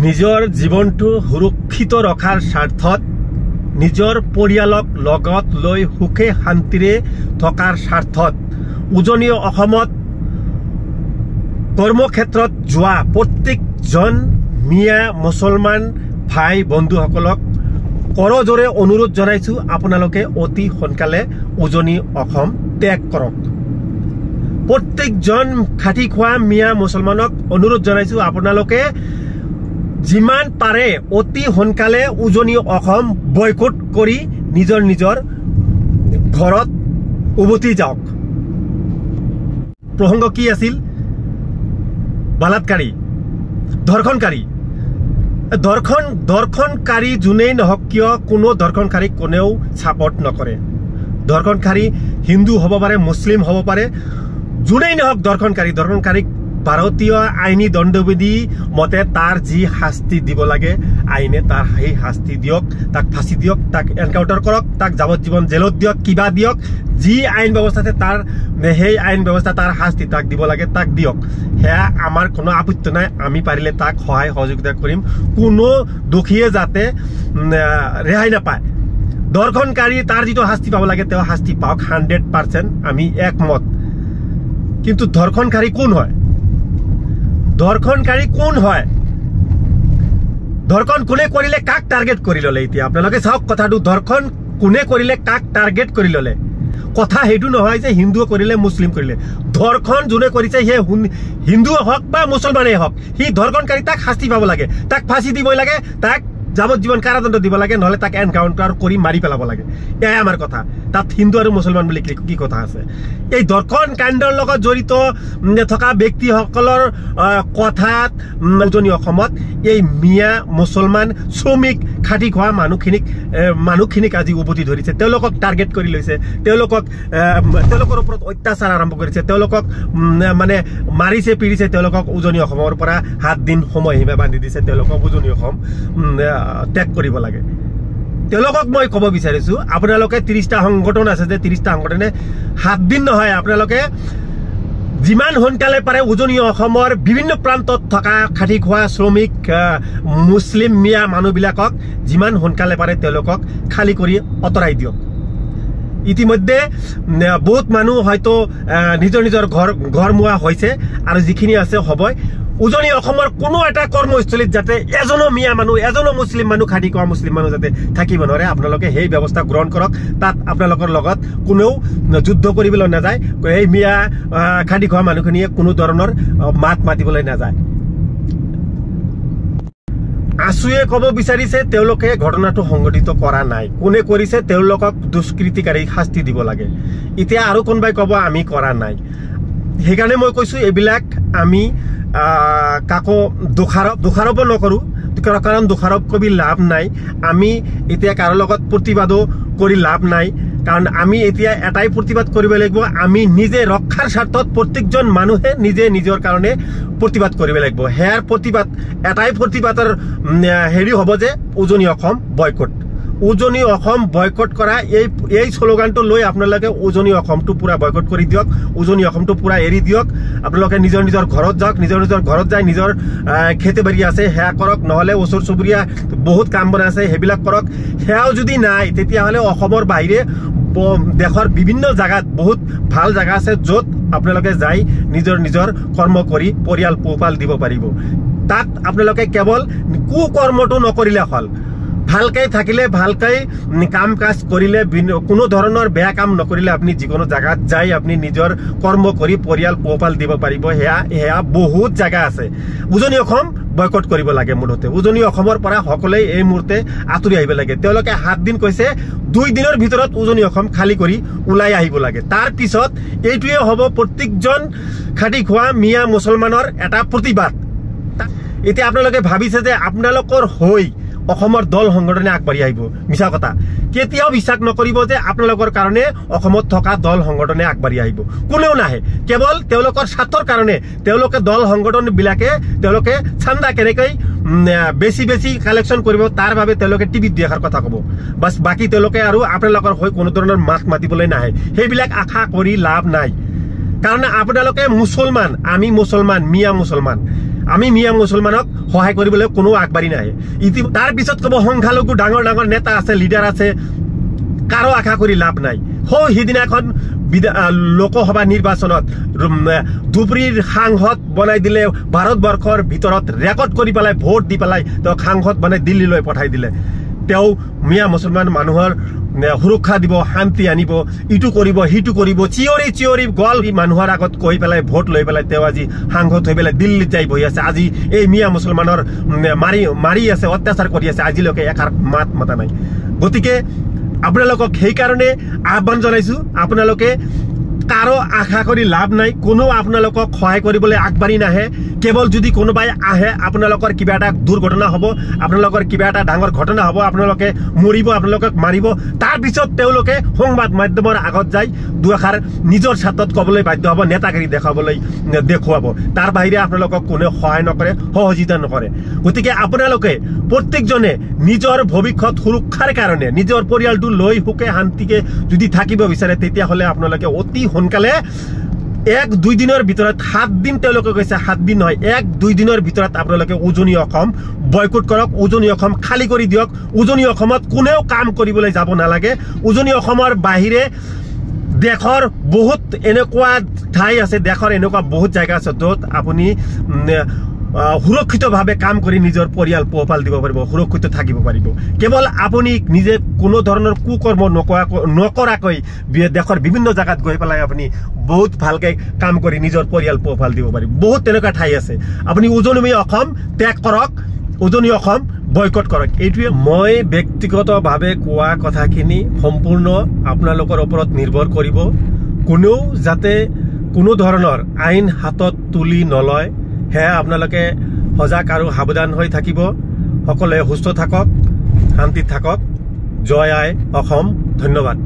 নিজৰ জীৱনটো সুৰক্ষিত ৰখাৰ স্বাৰ্থত নিজৰ পৰিয়ালক লগত লৈ সুখে শান্তিৰে থকাৰ স্বাৰ্থত উজনি অসমত কৰ্মক্ষেত্ৰত যোৱা প্ৰত্যেকজন মিয়া মুছলমান ভাই বন্ধুসকলক কৰজোৰে অনুৰোধ জনাইছো আপোনালোকে অতি সোনকালে উজনি অসম ত্যাগ কৰক। প্ৰত্যেকজন খাটি খোৱা মিয়া মুছলমানক অনুৰোধ জনাইছো আপোনালোকে যিমান পাৰে অতি সোনকালে উজনি অসম বয়কট কৰি নিজৰ নিজৰ ঘৰত উভতি যাওক। প্ৰসংগ কি আছিল? বলাৎকাৰী, ধৰ্ষণকাৰী যোনেই নহওক কিয় কোনো ধৰ্ষণকাৰীক কোনেও ছাপৰ্ট নকৰে। ধৰ্ষণকাৰী হিন্দু হ'ব পাৰে, মুছলিম হ'ব পাৰে, যোনেই নহওক ধৰ্ষণকাৰীক ভাৰতীয় আইনী দণ্ডবিধি মতে তাৰ যি শাস্তি দিব লাগে আইনে তাৰ সেই শাস্তি দিয়ক, তাক ফাঁচি দিয়ক, তাক এনকাউণ্টাৰ কৰক, তাক যাৱজ্জীৱন জেলত দিয়ক, কিবা দিয়ক, যি আইন ব্যৱস্থাতে তাৰ সেই আইন ব্যৱস্থা তাৰ শাস্তি তাক দিব লাগে তাক দিয়ক। সেয়া আমাৰ কোনো আপত্তি নাই, আমি পাৰিলে তাক সহায় সহযোগিতা কৰিম। কোনো দোষীয়ে যাতে ৰেহাই নাপায়। ধৰ্ষণকাৰী তাৰ যিটো শাস্তি পাব লাগে তেওঁ শাস্তি পাওক, 100% আমি একমত। কিন্তু ধৰ্ষণকাৰী কোন হয়? ধৰ্ষণ কোনে কৰিলে, কাক টাৰ্গেট কৰি ললে? এতিয়া আপোনালোকে চাওক কথাটো, ধৰ্ষণ কোনে কৰিলে, কাক টাৰ্গেট কৰি ললে? কথা সেইটো নহয় যে হিন্দুৱে কৰিলে মুছলিম কৰিলে। ধৰ্ষণ যোনে কৰিছে সেই হিন্দুৱে হওক বা মুছলমানেই হওক, সি ধৰ্ষণকাৰী, তাক শাস্তি পাব লাগে, তাক ফাঁচি দিব লাগে, তাক যাৱজ্জীৱন কাৰাদণ্ড দিব লাগে, নহলে তাক এনকাউণ্টাৰ কৰি মাৰি পেলাব লাগে। এয়াই আমাৰ কথা। তাত হিন্দু আৰু মুছলমান বুলি কি কথা আছে? এই ধৰ্ষণ কাণ্ডৰ লগত জড়িত থকা ব্যক্তিসকলৰ কথাত উজনি অসমত এই মিয়া মুছলমান শ্ৰমিক খাটি খোৱা মানুহখিনিক আজি উভতি ধৰিছে, তেওঁলোকক টাৰ্গেট কৰি লৈছে, তেওঁলোকৰ ওপৰত অত্যাচাৰ আৰম্ভ কৰিছে, তেওঁলোকক মানে মাৰিছে, পিৰিছে, তেওঁলোকক উজনি অসমৰ পৰা 7 দিন সময়সীমা বান্ধি দিছে, তেওঁলোকক উজনি অসম ত্যাগ কৰিব লাগে। তেওঁলোকক মই ক'ব বিচাৰিছো, আপোনালোকে 30টা সংগঠন আছে যে 30টা সংগঠনে 7 দিন নহয়, আপোনালোকে যিমান সোনকালে পাৰে উজনি অসমৰ বিভিন্ন প্ৰান্তত থকা খাটি খোৱা শ্ৰমিক মুছলিম মিয়া মানুহবিলাকক যিমান সোনকালে পাৰে তেওঁলোকক খালী কৰি আঁতৰাই দিয়ক। ইতিমধ্যে বহুত মানুহ হয়তো নিজৰ ঘৰ মোৱা হৈছে আৰু যিখিনি আছে হ'বই। উজনি অসমৰ কোনো এটা কৰ্মস্থলীত যাতে এজনো মিয়া মানুহ, এজনো মুছলিম মানুহ, খাটি খোৱা মুছলিম মানুহ যাতে থাকিব নোৱাৰে, আপোনালোকে সেই ব্যৱস্থা গ্ৰহণ কৰক। তাত আপোনালোকৰ লগত কোনেও যুদ্ধ কৰিবলৈ নাযায়, এই মিয়া খাটি খোৱা মানুহখিনিয়ে কোনো ধৰণৰ মাত মাতিবলৈ নাযায়। আছুৱে ক'ব বিচাৰিছে তেওঁলোকে ঘটনাটো সংঘটিত কৰা নাই, কোনে কৰিছে তেওঁলোকক দুষ্কৃতিকাৰী শাস্তি দিব লাগে। এতিয়া আৰু কোনোবাই ক'ব আমি কৰা নাই। সেইকাৰণে মই কৈছো এইবিলাক আমি কাকো দোষাৰোপ নকৰোঁ, কাৰণ দোষাৰোপ কৰি লাভ নাই। আমি এতিয়া কাৰো লগত প্ৰতিবাদো কৰি লাভ নাই, কাৰণ আমি এতিয়া এটাই প্ৰতিবাদ কৰিব লাগিব, আমি নিজে ৰক্ষাৰ স্বাৰ্থত প্ৰত্যেকজন মানুহে নিজে নিজৰ কাৰণে প্ৰতিবাদ কৰিব লাগিব। সেয়াৰ প্ৰতিবাদ এটাই প্ৰতিবাদৰ হেৰি হ'ব যে উজনি অসম বয়কট। উজনি অসম বয়কট কৰা এই শ্লোগানটো লৈ আপোনালোকে উজনি অসমটো পুৰা বয়কট কৰি দিয়ক, উজনি অসমটো পুৰা এৰি দিয়ক। আপোনালোকে নিজৰ ঘৰত যাওক, নিজৰ ঘৰত যাই নিজৰ খেতি বাৰী আছে সেয়া কৰক, নহ'লে ওচৰ চুবুৰীয়া বহুত কাম বন আছে সেইবিলাক কৰক। সেয়াও যদি নাই তেতিয়াহ'লে অসমৰ বাহিৰে দেশৰ বিভিন্ন জাগাত বহুত ভাল জাগা আছে য'ত আপোনালোকে যাই নিজৰ কৰ্ম কৰি পৰিয়াল পোহপাল দিব পাৰিব। তাত আপোনালোকে কেৱল কুকৰ্মটো নকৰিলে হ'ল, ভালকৈ থাকিলে, ভালকৈ কাম কাজ কৰিলে, কোনো ধৰণৰ বেয়া কাম নকৰিলে আপুনি যিকোনো জাগাত যাই আপুনি নিজৰ কৰ্ম কৰি পৰিয়াল পোহপাল দিব পাৰিব। সেয়া বহুত জাগা আছে। উজনি অসম বয়কট কৰিব লাগে। মুঠতে উজনি অসমৰ পৰা সকলোৱে এই মুহূৰ্তে আঁতৰি আহিব লাগে। তেওঁলোকে 7 দিন কৈছে, 2 দিনৰ ভিতৰত উজনি অসম খালী কৰি ওলাই আহিব লাগে। তাৰ পিছত এইটোৱে হ'ব প্ৰত্যেকজন খাটি খোৱা মিয়া মুছলমানৰ এটা প্ৰতিবাদ। এতিয়া আপোনালোকে ভাবিছে যে আপোনালোকৰ হৈ অসমৰ দল সংগঠনে আগবাঢ়ি আহিব, মিছা কথা। কেতিয়াও বিশ্বাস নকৰিব যে আপোনালোকৰ কাৰণে অসমত থকা দল সংগঠনে আগবাঢ়ি আহিব, কোনেও নাহে। কেৱল তেওঁলোকৰ স্বাৰ্থৰ কাৰণে তেওঁলোকে দল সংগঠনবিলাকে তেওঁলোকে চান্দা কেনেকৈ বেছি কালেকশ্যন কৰিব তাৰ বাবে তেওঁলোকে টিভিত দেখাৰ কথা ক'ব, বাছ। বাকী তেওঁলোকে আৰু আপোনালোকৰ হৈ কোনো ধৰণৰ মাত মাতিবলৈ নাহে। সেইবিলাক আশা কৰি লাভ নাই, কাৰণ আপোনালোকে মুছলমান, আমি মুছলমান, মিয়া মুছলমান। আমি মিয়া মুছলমানক সহায় কৰিবলৈ কোনো আগবাঢ়ি নাহে তাৰ পিছত ক'ব সংখ্যালঘু ডাঙৰ ডাঙৰ নেতা আছে লিডাৰ আছে কাৰো আশা কৰি লাভ নাই সিদিনাখন লোকসভা নিৰ্বাচনত ধুবুৰীৰ সাংসদ বনাই দিলে ভাৰতবৰ্ষৰ ভিতৰত ৰেকৰ্ড কৰি পেলাই ভোট দি পেলাই তেওঁক সাংসদ বনাই দিল্লীলৈ পঠাই দিলে তেওঁ মিয়া মুছলমান মানুহৰ সুৰক্ষা দিব শান্তি আনিব ইটো কৰিব সিটো কৰিব চিঞৰি গল মানুহৰ আগত কৈ পেলাই ভোট লৈ পেলাই তেওঁ আজি সাংসদ হৈ পেলাই দিল্লীত যাই বহি আছে আজি এই মিয়া মুছলমানৰ মাৰি আছে অত্যাচাৰ কৰি আছে আজিলৈকে একাৰ মাত মতা নাই গতিকে আপোনালোকক সেইকাৰণে আহ্বান জনাইছো আপোনালোকে কাৰো আশা কৰি লাভ নাই কোনো আপোনালোকক সহায় কৰিবলৈ আগবাঢ়ি নাহে কেৱল যদি কোনোবাই আহে আপোনালোকৰ কিবা এটা দুৰ্ঘটনা হ'ব আপোনালোকৰ কিবা এটা ডাঙৰ ঘটনা হ'ব আপোনালোকে মৰিব আপোনালোকক মাৰিব তাৰ পিছত তেওঁলোকে সংবাদ মাধ্যমৰ আগত যাই দুআষাৰ নিজৰ স্বাৰ্থত ক'বলৈ বাধ্য হ'ব নেতাগিৰি দেখুৱাব তাৰ বাহিৰে আপোনালোকক কোনেও সহায় নকৰে সহযোগিতা নকৰে গতিকে আপোনালোকে প্ৰত্যেকজনে নিজৰ ভৱিষ্যত সুৰক্ষাৰ কাৰণে নিজৰ পৰিয়ালটো লৈ সুখে শান্তিকে যদি থাকিব বিচাৰে তেতিয়াহ'লে আপোনালোকে অতি সোনকালে 1-2 দিনৰ ভিতৰত 7 দিন তেওঁলোকে কৈছে 7 দিন নহয় 1-2 দিনৰ ভিতৰত আপোনালোকে উজনি অসম বয়কট কৰক উজনি অসম খালি কৰি দিয়ক উজনি অসমত কোনেও কাম কৰিবলৈ যাব নালাগে উজনি অসমৰ বাহিৰে দেশৰ বহুত এনেকুৱা ঠাই আছে দেশৰ এনেকুৱা বহুত জায়গা আছে য'ত আপুনি সুৰক্ষিতভাৱে কাম কৰি নিজৰ পৰিয়াল পোহপাল দিব পাৰিব সুৰক্ষিত থাকিব পাৰিব কেৱল আপুনি নিজে কোনো ধৰণৰ কুকৰ্ম নকৰাকৈ দেশৰ বিভিন্ন জায়গাত গৈ পেলাই আপুনি বহুত ভালকৈ কাম কৰি নিজৰ পৰিয়াল পোহপাল দিব পাৰিব বহুত তেনেকুৱা ঠাই আছে আপুনি উজনি অসম ত্যাগ কৰক উজনি অসম বয়কট কৰক এইটোৱে মই ব্যক্তিগতভাৱে কোৱা কথাখিনি সম্পূৰ্ণ আপোনালোকৰ ওপৰত নিৰ্ভৰ কৰিব কোনেও যাতে কোনো ধৰণৰ আইন হাতত তুলি নলয় হেয়া আপোনালোকে সজাগ আৰু সাৱধান হৈ থাকিব সকলোৱে সুস্থ থাকক শান্তিত থাকক জয় আই অসম ধন্যবাদ